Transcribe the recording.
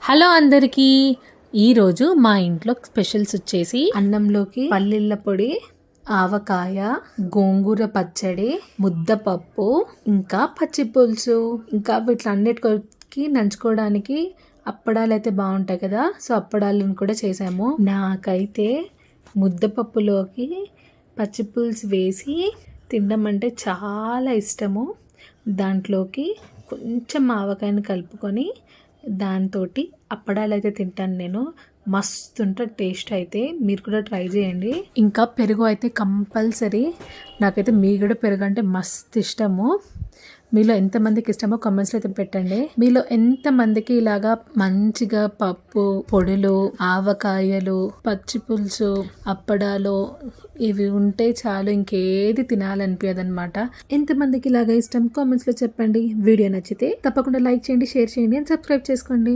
Hello అందరికీ, ఈరోజు మా ఇంట్లో స్పెషల్స్ వచ్చేసి అన్నంలోకి పల్లీల పొడి, ఆవకాయ, గోంగూర పచ్చడి, ముద్దపప్పు, ఇంకా పచ్చి పులుసు. ఇంకా వీటిలన్నిటికి నంచుకోవడానికి అప్పడాలు అయితే బాగుంటాయి కదా, సో అప్పడాలను కూడా చేసాము. నాకైతే ముద్దపప్పులోకి పచ్చి పులుసు వేసి తినడం అంటే చాలా ఇష్టము. దాంట్లోకి కొంచెం ఆవకాయని కలుపుకొని దాంతో అప్పడాలు అయితే తింటాను నేను. మస్తు ఉంటుంది టేస్ట్. అయితే మీరు కూడా ట్రై చేయండి. ఇంకా పెరుగు అయితే కంపల్సరీ. నాకైతే మీగడ పెరుగు అంటే మస్తు ఇష్టము. మీలో ఎంతమందికి ఇష్టమో కామెంట్స్లో అయితే పెట్టండి. మీలో ఎంతమందికి ఇలాగా మంచిగా పప్పు, పొడులు, ఆవకాయలు, పచ్చి పులుసు, అప్పడాలు ఇవి ఉంటే చాలు, ఇంకేది తినాలనిపించదు అనమాట. ఎంతమందికి ఇలాగా ఇష్టం కామెంట్స్లో చెప్పండి. వీడియో నచ్చితే తప్పకుండా లైక్ చేయండి, షేర్ చేయండి అండ్ సబ్స్క్రైబ్ చేసుకోండి.